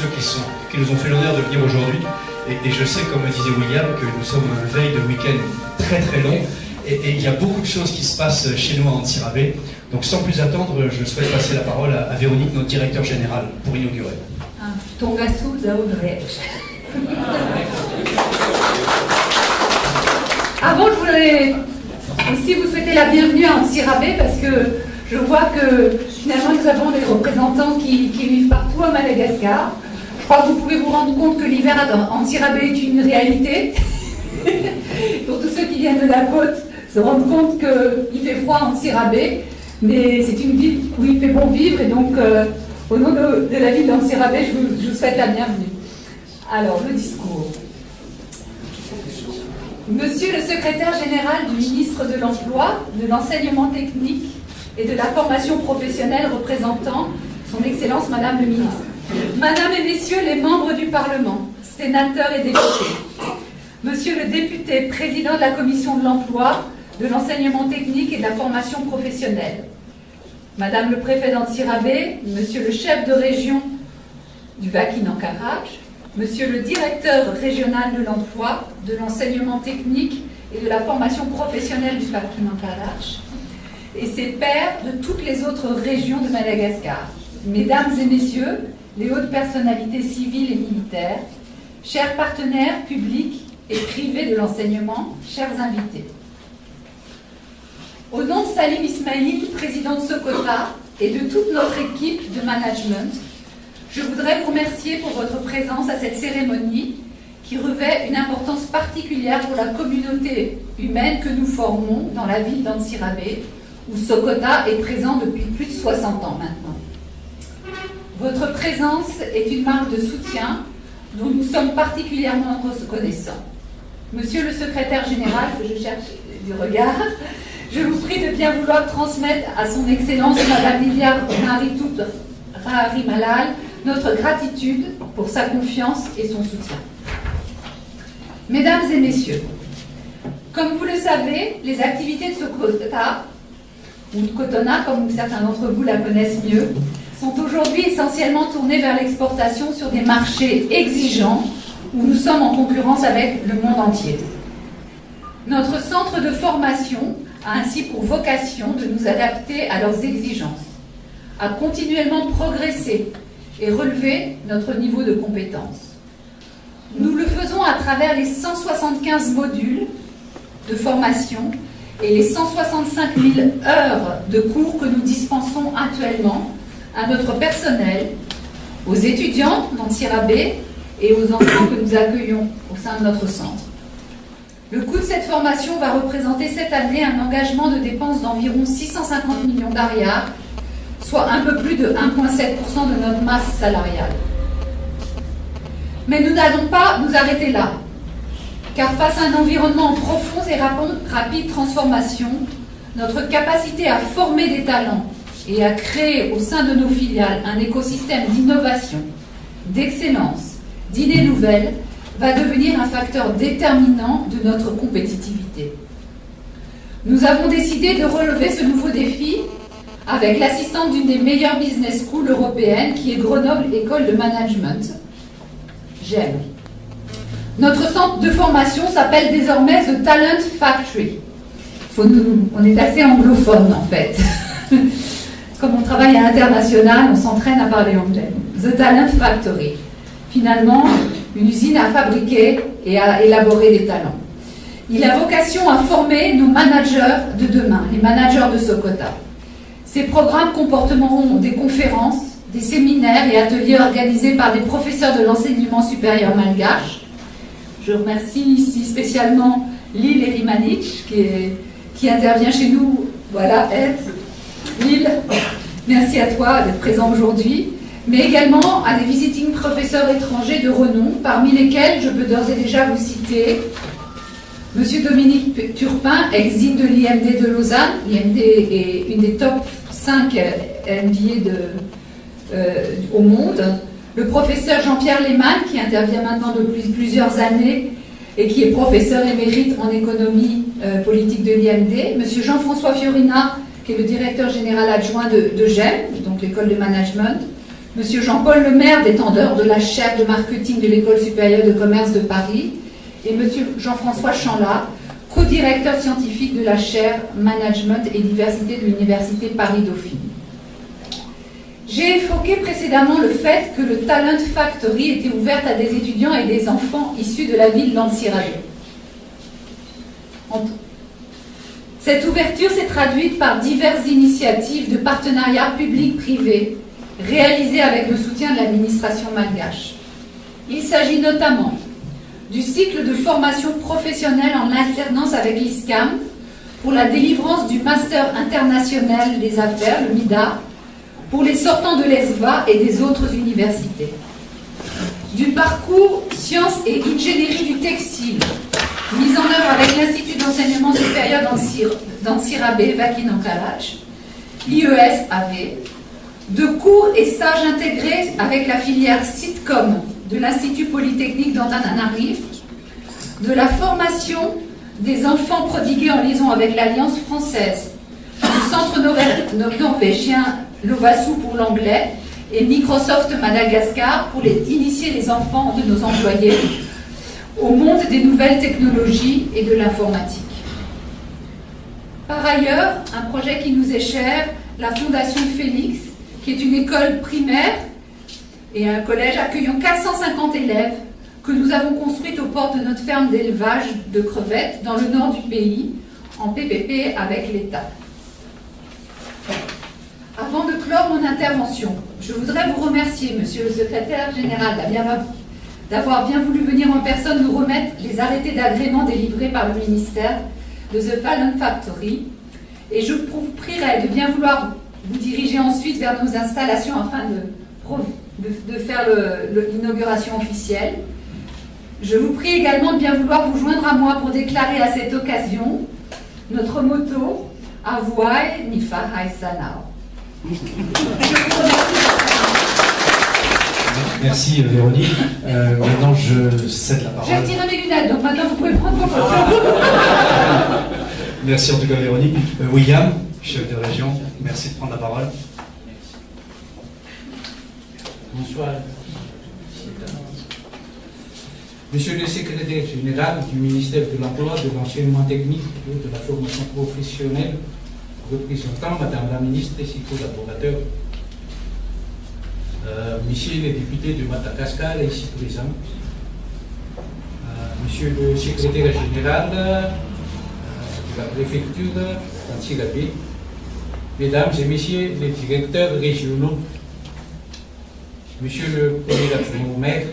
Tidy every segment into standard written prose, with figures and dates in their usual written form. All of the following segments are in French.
ceux qui nous ont fait l'honneur de venir aujourd'hui. Et je sais, comme le disait William, que nous sommes veille de week-end très très long. Et il y a beaucoup de choses qui se passent chez nous à Antsirabe. Donc sans plus attendre, je souhaite passer la parole à Véronique, notre directeur général, pour inaugurer. Avant, je voudrais aussi vous souhaiter la bienvenue à Antsirabe parce que je vois que finalement nous avons des représentants qui vivent partout à Madagascar. Je crois que vous pouvez vous rendre compte que l'hiver à Antsirabe est une réalité. Pour tous ceux qui viennent de la côte, se rendre compte qu'il fait froid à Antsirabe, mais c'est une ville où il fait bon vivre et donc au nom de la ville d'Antsirabe, je vous souhaite la bienvenue. Alors, le discours. Monsieur le secrétaire général du ministre de l'Emploi, de l'Enseignement technique et de la formation professionnelle représentant son Excellence Madame le ministre, Madame et Messieurs les membres du Parlement, sénateurs et députés, Monsieur le député président de la Commission de l'Emploi, de l'Enseignement technique et de la formation professionnelle, Madame le préfet d'Antsirabe, Monsieur le chef de région du Vakin-Encarage, Monsieur le directeur régional de l'emploi, de l'enseignement technique et de la formation professionnelle du Vakin-Encarage, et ses pairs de toutes les autres régions de Madagascar, Mesdames et Messieurs, les hautes personnalités civiles et militaires, chers partenaires publics et privés de l'enseignement, chers invités. Au nom de Salim Ismail, président de Sokota, et de toute notre équipe de management, je voudrais vous remercier pour votre présence à cette cérémonie qui revêt une importance particulière pour la communauté humaine que nous formons dans la ville d'Antsirabe, où Sokota est présent depuis plus de 60 ans maintenant. Votre présence est une marque de soutien dont nous sommes particulièrement reconnaissants. Monsieur le secrétaire général, que je cherche du regard, je vous prie de bien vouloir transmettre à son Excellence Madame Lilia Maritout Raharimalal notre gratitude pour sa confiance et son soutien. Mesdames et Messieurs, comme vous le savez, les activités de Sokota, ou de Kotona, comme certains d'entre vous la connaissent mieux, sont aujourd'hui essentiellement tournées vers l'exportation sur des marchés exigeants où nous sommes en concurrence avec le monde entier. Notre centre de formation a ainsi pour vocation de nous adapter à leurs exigences, à continuellement progresser et relever notre niveau de compétence. Nous le faisons à travers les 175 modules de formation et les 165 000 heures de cours que nous dispensons actuellement à notre personnel, aux étudiants d'Antsirabe et aux enfants que nous accueillons au sein de notre centre. Le coût de cette formation va représenter cette année un engagement de dépenses d'environ 650 millions d'ariars, soit un peu plus de 1,7% de notre masse salariale. Mais nous n'allons pas nous arrêter là, car face à un environnement en profonde et rapide transformation, notre capacité à former des talents et à créer au sein de nos filiales un écosystème d'innovation, d'excellence, d'idées nouvelles va devenir un facteur déterminant de notre compétitivité. Nous avons décidé de relever ce nouveau défi avec l'assistante d'une des meilleures business schools européennes qui est Grenoble École de Management, GEM. Notre centre de formation s'appelle désormais The Talent Factory. On est assez anglophone en fait. Comme on travaille à l'international, on s'entraîne à parler anglais. The Talent Factory. Finalement, une usine à fabriquer et à élaborer des talents. Il a vocation à former nos managers de demain, les managers de Sokota. Ces programmes comporteront des conférences, des séminaires et ateliers organisés par des professeurs de l'enseignement supérieur malgache. Je remercie ici spécialement Lil Erimanic qui intervient chez nous. Voilà, elle. Lil, merci à toi d'être présent aujourd'hui, mais également à des visiting professeurs étrangers de renom, parmi lesquels je peux d'ores et déjà vous citer Monsieur Dominique Turpin, ex-dean de l'IMD de Lausanne. L'IMD est une des top 5 MBA au monde. Le professeur Jean-Pierre Lehmann, qui intervient maintenant depuis plusieurs années et qui est professeur émérite en économie politique de l'IMD. Monsieur Jean-François Fiorina, qui est le directeur général adjoint de GEM, donc l'école de management. Monsieur Jean-Paul Lemaire, détenteur de la chaire de marketing de l'École supérieure de commerce de Paris, et Monsieur Jean-François Chanlat, co-directeur scientifique de la chaire Management et Diversité de l'Université Paris-Dauphine. J'ai évoqué précédemment le fait que le Talent Factory était ouverte à des étudiants et des enfants issus de la ville d'Antsirabe. Cette ouverture s'est traduite par diverses initiatives de partenariat public-privé réalisées avec le soutien de l'administration malgache. Il s'agit notamment du cycle de formation professionnelle en alternance avec l'ISCAM pour la délivrance du Master international des affaires, le MIDA, pour les sortants de l'ESVA et des autres universités. Du parcours Sciences et Ingénierie du Textile, mis en œuvre avec l'Institut d'enseignement supérieur d'Antsirabe, Vakinankalach, l'IES AV, de cours et stages intégrés avec la filière Sitcom de l'Institut Polytechnique d'Antananarivo, de la formation des enfants prodigués en liaison avec l'Alliance française, du centre norvégien Lovasu pour l'anglais et Microsoft Madagascar pour initier les enfants de nos employés au monde des nouvelles technologies et de l'informatique. Par ailleurs, un projet qui nous est cher, la Fondation Félix, qui est une école primaire et un collège accueillant 450 élèves que nous avons construite aux portes de notre ferme d'élevage de crevettes dans le nord du pays, en PPP avec l'État. Avant de clore mon intervention, je voudrais vous remercier, Monsieur le Secrétaire Général, d'avoir bien voulu venir en personne nous remettre les arrêtés d'agrément délivrés par le ministère de The Talent Factory. Et je vous prierai de bien vouloir vous diriger ensuite vers nos installations afin de faire l'inauguration officielle. Je vous prie également de bien vouloir vous joindre à moi pour déclarer à cette occasion notre motto « Avuai Nifahai Sanao ». Merci Véronique. Maintenant je cède la parole. J'ai retiré mes lunettes, donc maintenant vous pouvez prendre vos photos. Merci en tout cas Véronique. William, chef de région, merci de prendre la parole. Bonsoir. Monsieur le secrétaire général du ministère de l'Emploi, de l'Enseignement technique et de la formation professionnelle, représentant Madame la ministre et ses collaborateurs, Messieurs les députés de Madagascar ici présents, Monsieur le secrétaire général de la préfecture d'Antsirabe, Mesdames et Messieurs les directeurs régionaux, Monsieur le premier adjoint au maire,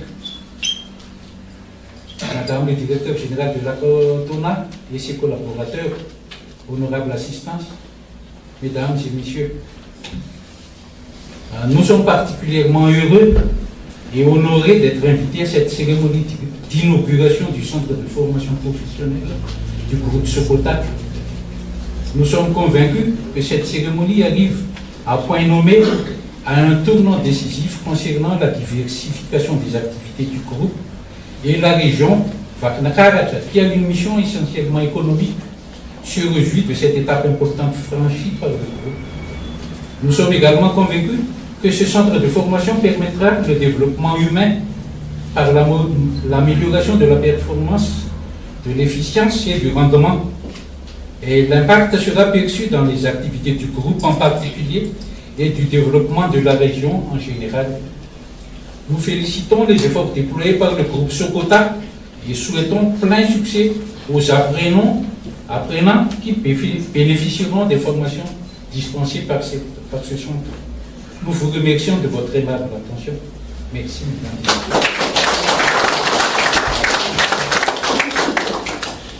Madame le directeur général de la Cotona et ses collaborateurs, honorable assistance, Mesdames et Messieurs, nous sommes particulièrement heureux et honorés d'être invités à cette cérémonie d'inauguration du centre de formation professionnelle du groupe Sokotak. Nous sommes convaincus que cette cérémonie arrive à point nommé à un tournant décisif concernant la diversification des activités du groupe et la région Vakinankalach, qui a une mission essentiellement économique, se réjouit de cette étape importante franchie par le groupe. Nous sommes également convaincus que ce centre de formation permettra le développement humain par l'amélioration de la performance, de l'efficience et du rendement. Et l'impact sera perçu dans les activités du groupe en particulier et du développement de la région en général. Nous félicitons les efforts déployés par le groupe Sokotak et souhaitons plein succès aux apprenants qui bénéficieront des formations dispensées par ce centre. Nous vous remercions de votre aimable attention. Merci, mesdames.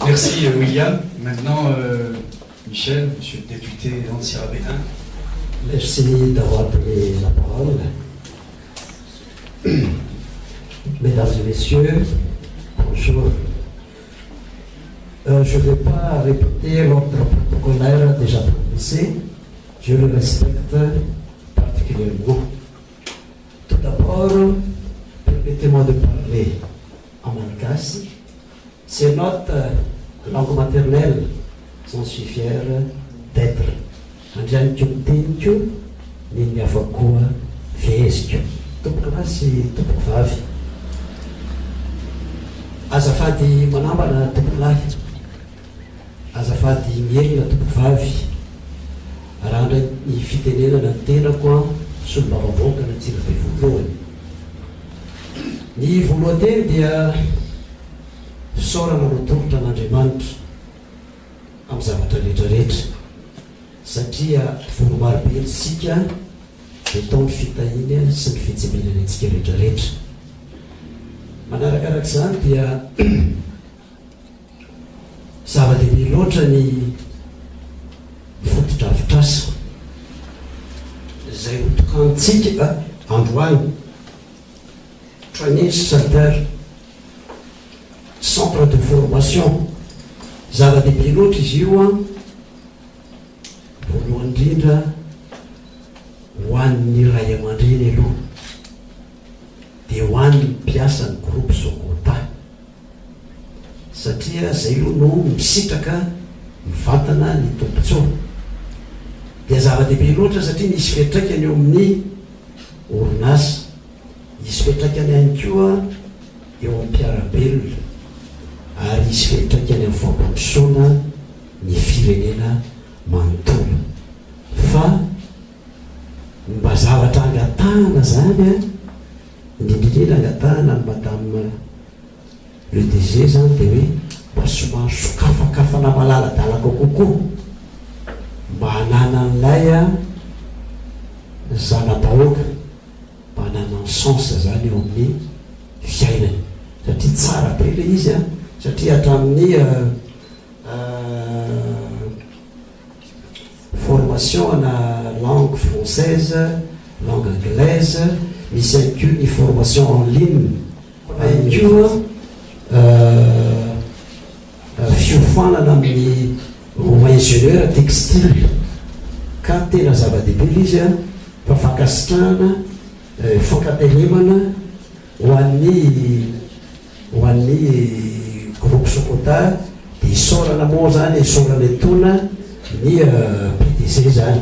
Merci William. Maintenant, Michel, monsieur le député d'Antsirabe 1. Merci d'avoir pris la parole. Mesdames et messieurs, bonjour. Je ne vais pas répéter l'ordre protocolaire déjà prononcé. Je le respecte particulièrement. Tout d'abord, permettez-moi de parler en malgache. C'est notre langue maternelle. J'en suis fier d'être. Anjan Tchuntinchu, Ninyafakua, Fiestio. tompokona sy tompoko vavy azafady manambana tompolahy azafady mielina tompoko vavy raha ndray ny fitenenana ny tenako a solom-bavavoaka na tsirabe voalohany ny voalohanteny dia fisaorana notorotra an'Andriamanitra amin'ny zavatra rehetrarehetra satria voromarobe ntsika dia tao ny fitahiny sy ny fitsemenany antsika rehetrarehetra manarakarak' izany dia zava-dehibe loatra ny fotodrafitrasa izay hotokantsika androany training center centre de formation zava-dehibe loatra izy io a voalohany indrindra ho an'ny ray aman-dreny aloha dia ho an'ny mpiasa ny groupe Sokota satria zay aloha no misitraka mivantana ny tompontsoa dia zava-dehibe loatra satria nisy fiatraikany eo amin'ny orinasa nisy fiatraikany ihany koa eo amin'ny mpiarabelona ary nisy fiatraikany amin'ny fampandrosoana ny firenena manontolo fa mba zavatra angatahana zany a indrindrindrindra angatahana ny madame le DG zany dia hoe mba somary sokafakafana malaladalaka kokoa mba hanana an'ilay a zana-bahoaka mba hanana ny sens zany eo amin'ny fiainany satria tsara be le izy a satria hatramin'ny formation na langue française langue anglaise misy ihany koa ny formation en ligne ihany koa fiofanana amin'ny roa ingénieur textile ka tena zava-dehibe le izy a fa fankasitrahana fankatelemana ho an'ny groupe Sokota dia isaorana moa zany isaorana etona ny PDG zany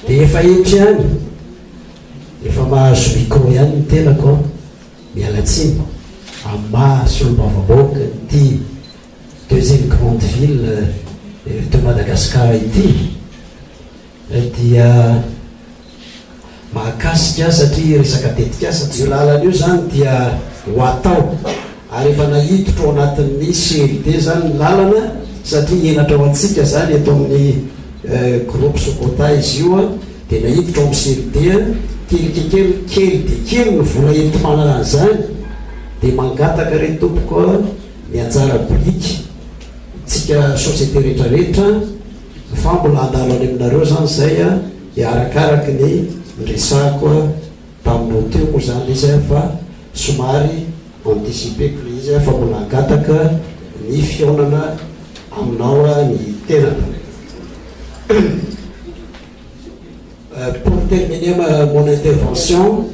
dia efa etry ihany efa mahazo micro ihany ny tenako mialatsiny amin'ny mahasolom-bavavoaka ity deuxième grande ville de Madagascar ity dia mahakasika satria resaka tetika satria io lalana io zany dia ho atao ary efa nahitotro ao anatin'ny CLD zany ny lalana satria enatra ao antsika zany eto amin'ny groupe Sokota izy io a dia nahitotro ao amin'ny CLD kely de kely no vola enti-manana an'izany dia mangataka re tompoko a mianjara briky tsika société rehetrarehetra fa mbola andalo any aminareo zany zay a dia arakaraky ny ndresako a taminao teo moa zany izy a fa somary anticipeko le izy a fa mbola angataka ny fionana aminao a ny tenana. Pour terminer mon intervention,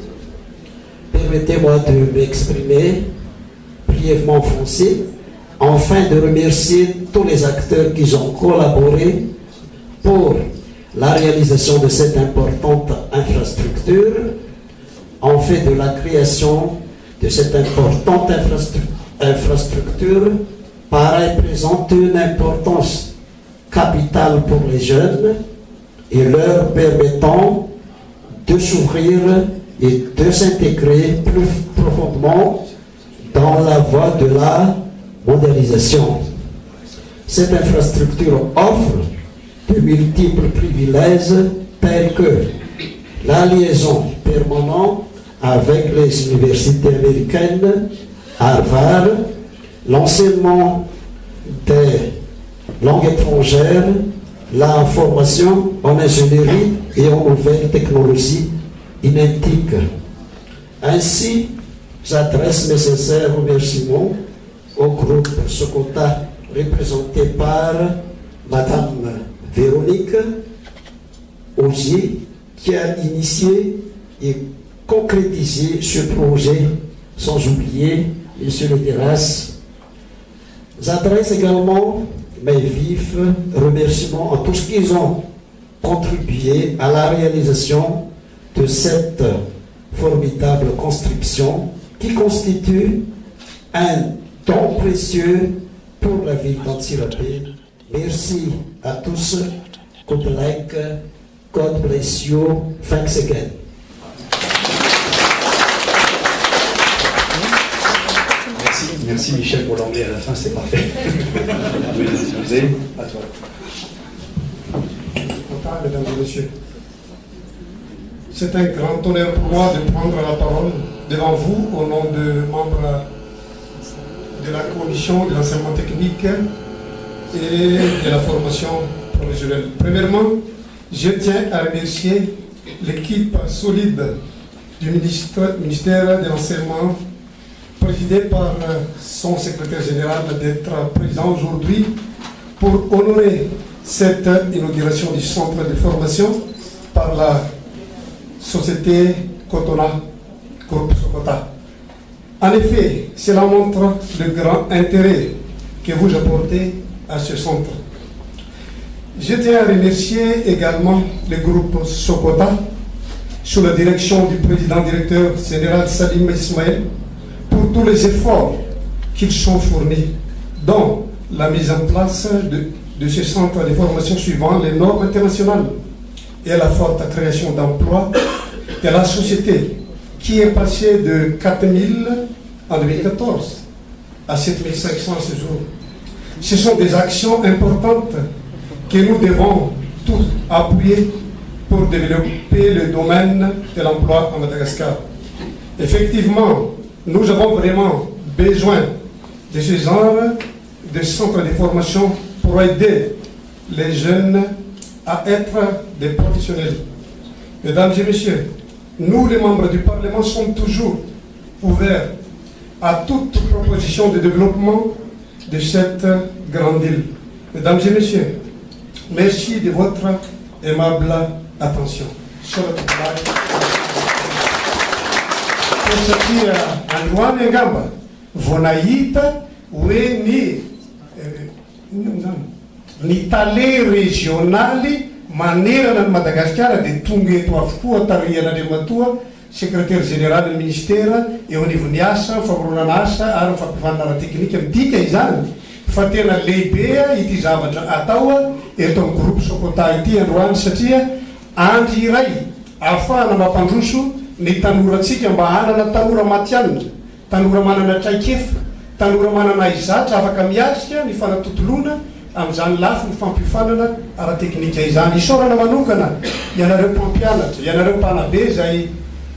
permettez-moi de m'exprimer brièvement en français, afin de remercier tous les acteurs qui ont collaboré pour la réalisation de cette importante infrastructure. En fait de la création de cette importante infrastructure, pareil présente une importance capitale pour les jeunes et leur permettant de s'ouvrir et de s'intégrer plus profondément dans la voie de la mondialisation. Cette infrastructure offre de multiples privilèges tels que la liaison permanente avec les universités américaines, Harvard, l'enseignement des langues étrangères, la formation en ingénierie et en nouvelles technologies identiques. Ainsi, j'adresse mes sincères remerciements au groupe Sokota représenté par Madame Véronique Augier qui a initié et concrétisé ce projet, sans oublier M. Le Terrasse. J'adresse également mes vifs remerciements à tous ceux qui ont contribué à la réalisation de cette formidable construction qui constitue un don précieux pour la ville d'Antsirabe. Merci à tous. Good luck. God bless you. Thanks again. Merci Michel pour l'anglais à la fin, c'est parfait. José, à toi. Mesdames et messieurs, c'est un grand honneur pour moi de prendre la parole devant vous au nom de membres de la commission de l'enseignement technique et de la formation professionnelle. Premièrement, je tiens à remercier l'équipe solide du ministère de l'enseignement présidé par son secrétaire général d'être présent aujourd'hui pour honorer cette inauguration du centre de formation par la société Cotona, Groupe Sokota. En effet, cela montre le grand intérêt que vous apportez à ce centre. Je tiens à remercier également le groupe Sokota sous la direction du président-directeur général Salim Ismaël pour tous les efforts qu'ils ont fournis dans la mise en place de ce centre de formation suivant les normes internationales et la forte création d'emplois de la société qui est passée de 4000 en 2014 à 7500 ce jour. Ce sont des actions importantes que nous devons tous appuyer pour développer le domaine de l'emploi en Madagascar. Effectivement, nous avons vraiment besoin de ce genre de centres de formation pour aider les jeunes à être des professionnels. Mesdames et messieurs, nous, les membres du Parlement, sommes toujours ouverts à toute proposition de développement de cette grande île. Mesdames et messieurs, merci de votre aimable attention. Satria androany angamba vao nahita hoe ny tale régionaly manerana ny Madagasikara dia tonga eto avokoa Tarian'Andriamatoa secrétaire général ny ministère eo anivon'ny asa famoronana asa ary fampifanana ara-teknika midika izany fa tena lehibe ity zavatra atao eto amin'ny groupe Sokota ity androany satria andry iray ahafahana mampandroso ny tanorantsika mba hanana tanora matianina, tanora manana traikefa, tanora manana izatra afaka miasika ny fanatotolona amin'izany lafy ny fampifanana ara-teknika izany. Isaorana manokana ianareo mpampianatra, ianareo mpanabe zay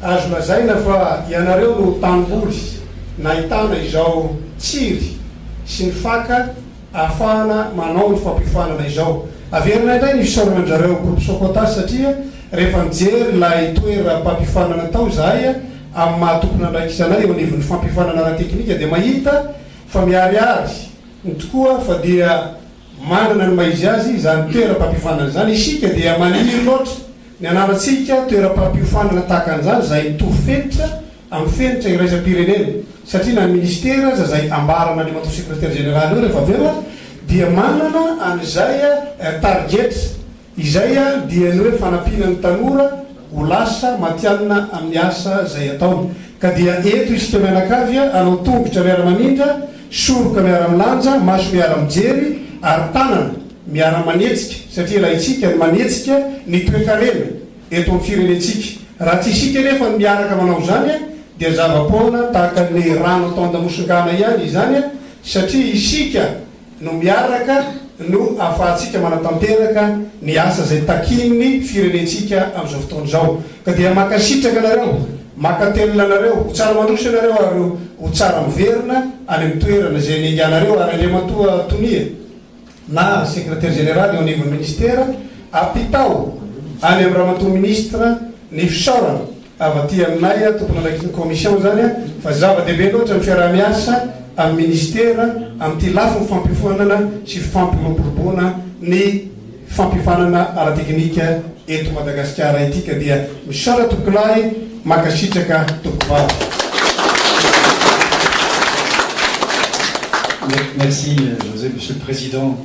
azo lazaina fa ianareo no tanimboly nahitana izao tsiry sy ny faka ahafahana manao ny fampifanana izao. Averina indray ny fisaorana anjareo groupe Sokota satria rehefa mijery ilay toeram-pampifanana tao zahay amin'ny mahatokona andraikisanay eo anivon'ny fampifanana ara-teknika dia mahita fa miariary ny tokoa fa dia manana ny maizy azy izany toeram-pampifanana zany. Isika dia maniry loatra ny anaratsika toeram-pampifanana tahaka an'izany zay mitovy fenitra amin'ny fenitra iraisam-pirenena satria na ny ministera zay ambarana ny manao secrétaire général eo rehefa aveo dia manana an'izay target izay dia ny hoe fanampiana ny tanora ho lasa matianina amin'ny asa zay ataony. Ka dia eto isika mianakavy anao tongotra miara-manindra, soroka miara-milanja, maso miara-mijery ary tanana miara-manetsika satria laha itsika ny manetsika ny toe-karena eto amin'ny firenetsika. Raha tsy isika nefa ny miaraka manao zany dia zava-poana tahaka ny rano atao an-damosingana ihany izany satria isika no miaraka no ahafahantsika manatanteraka ny asa zay takin'ny firenetsika amin'izao fotoana izao. Ka dia makasitraka anareo, makatelona anareo, ho tsara mandroso anareo ary ho tsara miverina any amin'ny toerana zay nianganareo ary Andriamatoa Tonia na secrétaire général eo anivon'ny ministère apitao any amin'ny ramatoa ministre ny fisaorana avy aty aminay tompony andraiky commission zany fa zava-dehibe loatra ny fiarah-miasa amin'ny ministère amin'ity lafy ny fampifanana sy fampiroboroboana ny fampifanana ara-teknika eto Madagasikara ity. Ka dia misaora tokolay makasitraka tokovavy. Merci José, Monsieur le Président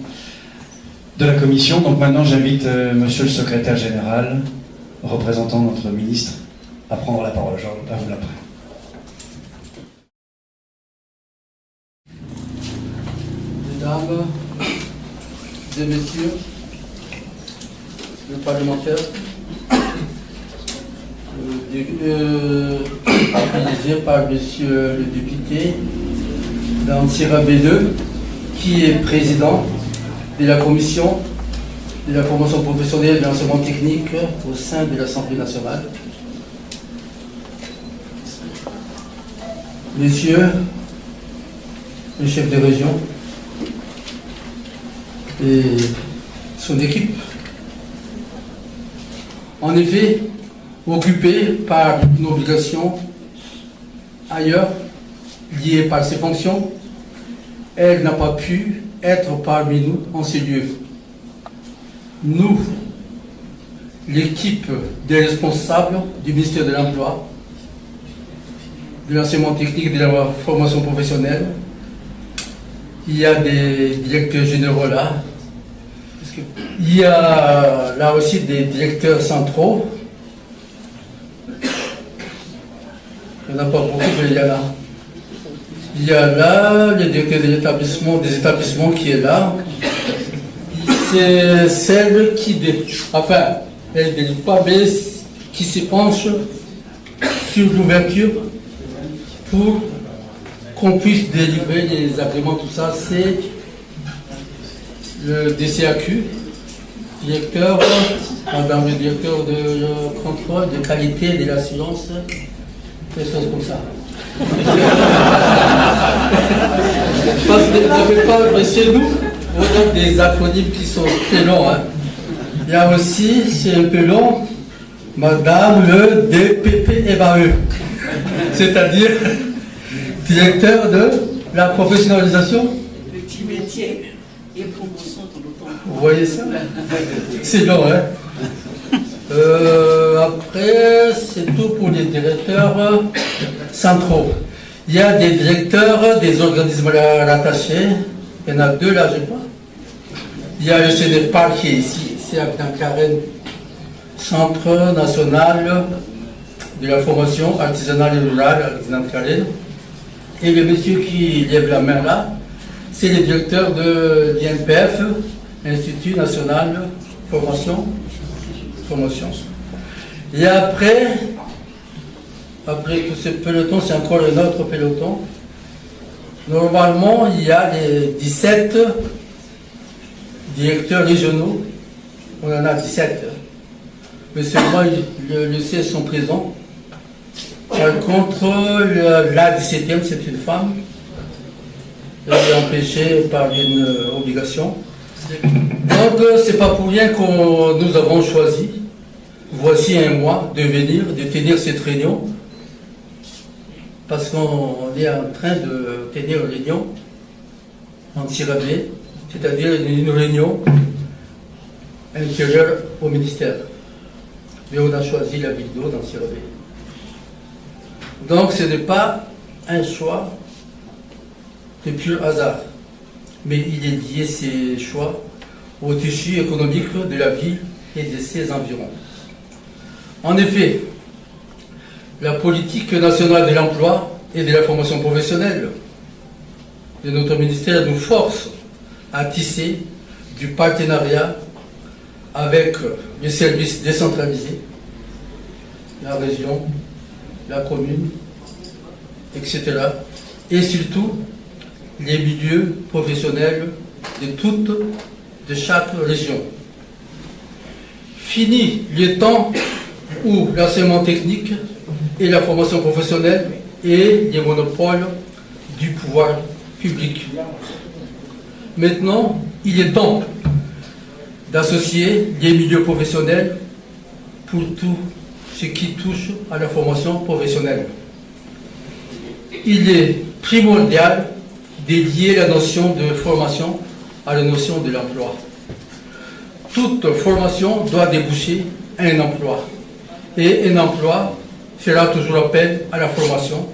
de la Commission. Donc maintenant j'invite Monsieur le Secrétaire Général, représentant notre ministre, à prendre la parole. Jean, à vous l'après. Mesdames et messieurs les parlementaires, organisé par monsieur le député d'Antsira B2, qui est président de la commission de la formation professionnelle et de l'enseignement technique au sein de l'Assemblée nationale. Monsieur le chef de région et son équipe, en effet, occupé par une obligation ailleurs, liée par ses fonctions, elle n'a pas pu être parmi nous en ces lieux. Nous, l'équipe des responsables du ministère de l'Emploi, de l'enseignement technique et de la formation professionnelle, il y a des directeurs généraux là, il y a là aussi des directeurs centraux. Il n'y en a pas beaucoup, mais il y a là. Il y a là le directeur des établissements qui est là. C'est celle qui, enfin, elle ne délivre pas, mais qui se penche sur l'ouverture pour qu'on puisse délivrer les agréments, tout ça. C'est le DCAQ, directeur, madame le directeur de contrôle de qualité et de l'assurance, des choses comme ça. Parce que vous n'avez pas, chez nous, on a des acronymes qui sont très longs. Hein. Il y a aussi, c'est un peu long, madame le DPPMAE, c'est-à-dire directeur de la professionnalisation. Petit métier et promotion de l'automne. Vous voyez ça? C'est long, hein? Après, c'est tout pour les directeurs centraux. Il y a des directeurs des organismes rattachés. Il y en a deux là, je crois. Il y a le CNFPAR qui est ici, c'est à Karen, Centre National de la Formation Artisanale et Rurale à Karen. Et le monsieur qui lève la main là, c'est le directeur de l'INPF, Institut National Promotion. Et après tout ce peloton, c'est encore un autre peloton. Normalement, il y a les 17 directeurs régionaux. On en a 17. Mais seulement le 16 sont présents. Par contre, la 17e, c'est une femme. Elle est empêchée par une obligation. Donc, c'est pas pour rien que nous avons choisi, voici un mois, de venir, de tenir cette réunion. Parce qu'on est en train de tenir une réunion en Sirabé, c'est-à-dire une réunion intérieure au ministère. Mais on a choisi la ville d'eau dans Sirabé. Donc ce n'est pas un choix de pur hasard, mais il est lié, ces choix, au tissu économique de la ville et de ses environs. En effet, la politique nationale de l'emploi et de la formation professionnelle de notre ministère nous force à tisser du partenariat avec les services décentralisés, la région, la commune, etc. Et surtout les milieux professionnels de chaque région. Fini le temps où l'enseignement technique et la formation professionnelle est des monopoles du pouvoir public. Maintenant, il est temps d'associer les milieux professionnels pour tout ce qui touche à la formation professionnelle. Il est primordial de lier la notion de formation à la notion de l'emploi. Toute formation doit déboucher à un emploi. Et un emploi fera toujours appel à la formation,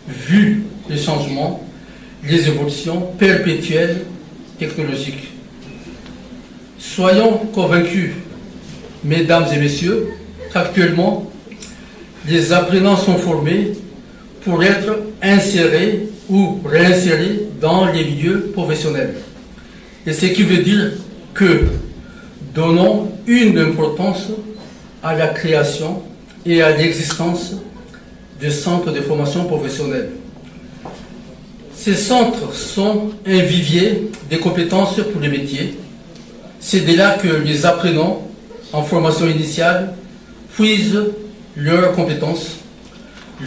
vu les changements, les évolutions perpétuelles technologiques. Soyons convaincus, mesdames et messieurs, qu'actuellement, les apprenants sont formés pour être insérés ou réinsérés dans les milieux professionnels. Et ce qui veut dire que donnons une importance à la création et à l'existence de centres de formation professionnelle. Ces centres sont un vivier de compétences pour les métiers. C'est de là que les apprenants en formation initiale puisent leurs compétences,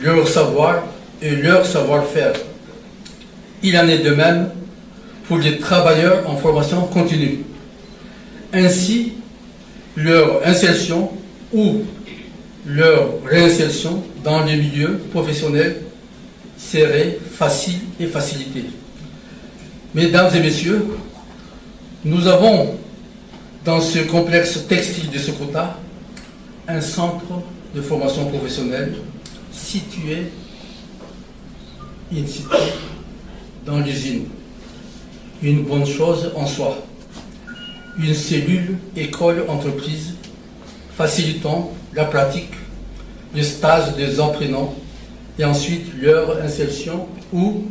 leur savoir et leur savoir-faire. Il en est de même pour les travailleurs en formation continue. Ainsi, leur insertion ou leur réinsertion dans les milieux professionnels serait facile et facilitée. Mesdames et messieurs, nous avons dans ce complexe textile de Sokota un centre de formation professionnelle situé in situ dans l'usine. Une bonne chose en soi. Une cellule école-entreprise facilitant la pratique, le stage des apprenants et ensuite leur insertion ou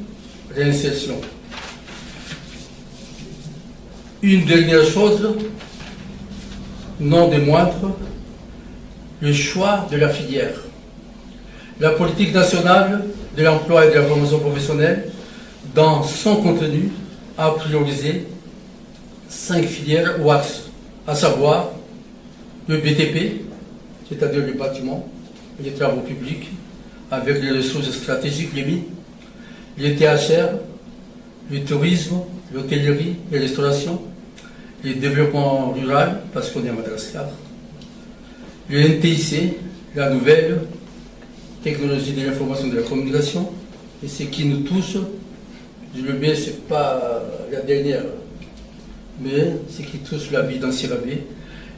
réinsertion. Une dernière chose, non des moindres, le choix de la filière. La politique nationale de l'emploi et de la formation professionnelle, dans son contenu, a priorisé 5 filières ou axes, à savoir le BTP, c'est-à-dire le bâtiment, les travaux publics, avec les ressources stratégiques, les mines, les THR, le tourisme, l'hôtellerie, les restaurations, le développement rural, parce qu'on est à Madagascar, le NTIC, la nouvelle technologie de l'information et de la communication, et ce qui nous touche, je le mets, ce n'est pas la dernière, mais ce qui touche la vie dans Sirabé,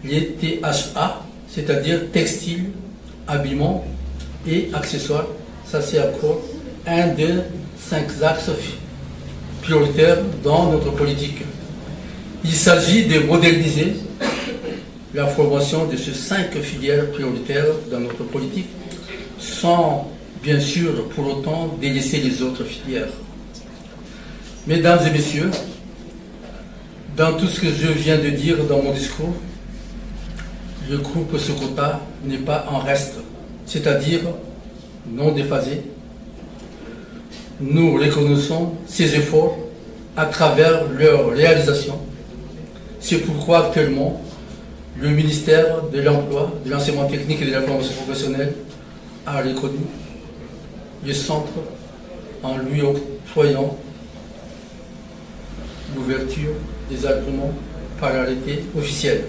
les THA, c'est-à-dire textile, habillement et accessoires. Ça, c'est encore un des 5 axes prioritaires dans notre politique. Il s'agit de moderniser la formation de ces 5 filières prioritaires dans notre politique, sans, bien sûr, pour autant, délaisser les autres filières. Mesdames et messieurs, dans tout ce que je viens de dire dans mon discours, le groupe Sokota n'est pas en reste, c'est-à-dire non déphasé. Nous reconnaissons ces efforts à travers leur réalisation. C'est pourquoi actuellement, le ministère de l'Emploi, de l'Enseignement technique et de la formation professionnelle a reconnu le centre en lui octroyant l'ouverture des agréments par arrêté officiel.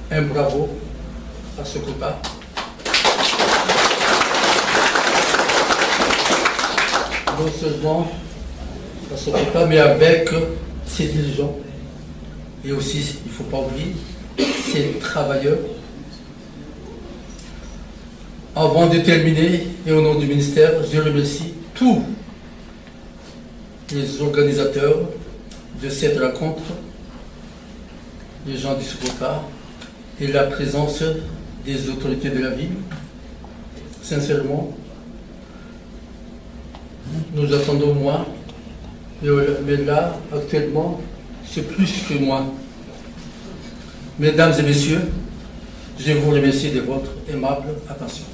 Un bravo à Sokota. Non seulement à Sokota, mais avec ses dirigeants. Et aussi, il ne faut pas oublier, ses travailleurs. Avant de terminer, et au nom du ministère, je remercie tous les organisateurs de cette rencontre, les gens du Sokota, et la présence des autorités de la ville. Sincèrement, nous attendons moins, mais là, actuellement, c'est plus que moins. Mesdames et messieurs, je vous remercie de votre aimable attention.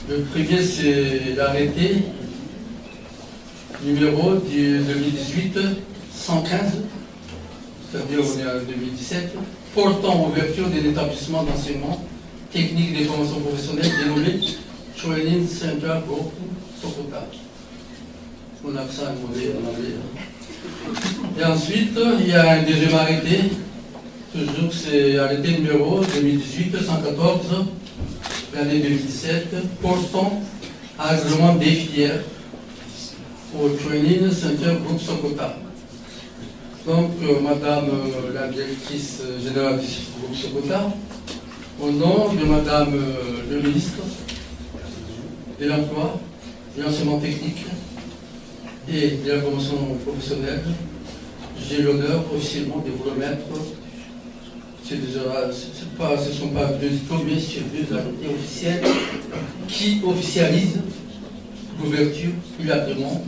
Le premier, c'est l'arrêté numéro du 2018-115, c'est-à-dire on est en 2017, portant ouverture d'un établissement d'enseignement technique des formations professionnelles dénommé Training Center Group Sokota. Mon accent est mauvais en anglais. Et ensuite, il y a un deuxième arrêté, toujours c'est arrêté numéro 2018-114, l'année 2017, portant agrément des filières au Training Center Group Sokota. Donc, Madame la directrice générale du groupe Sokota, au nom de Madame le ministre de l'Emploi, de l'Enseignement technique et de la formation professionnelle, j'ai l'honneur officiellement de vous remettre ce ne sont pas deux diplômes, mais sur deux arrêtés officiels qui officialisent l'ouverture et l'agrément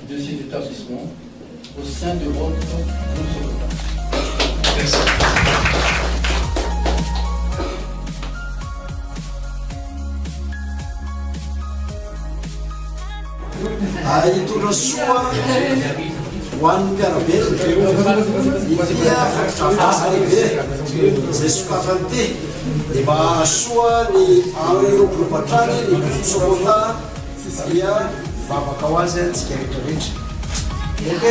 de ces établissements au sein de votre groupe. Merci. Hitondra soa ho an'ny mpiarabe itia fototra lehibe zay sokafany ty dia mba soa ny ireo groupe-atrany ny sokota dia vavaka ho azy antsika rehetrarehetra. Ok.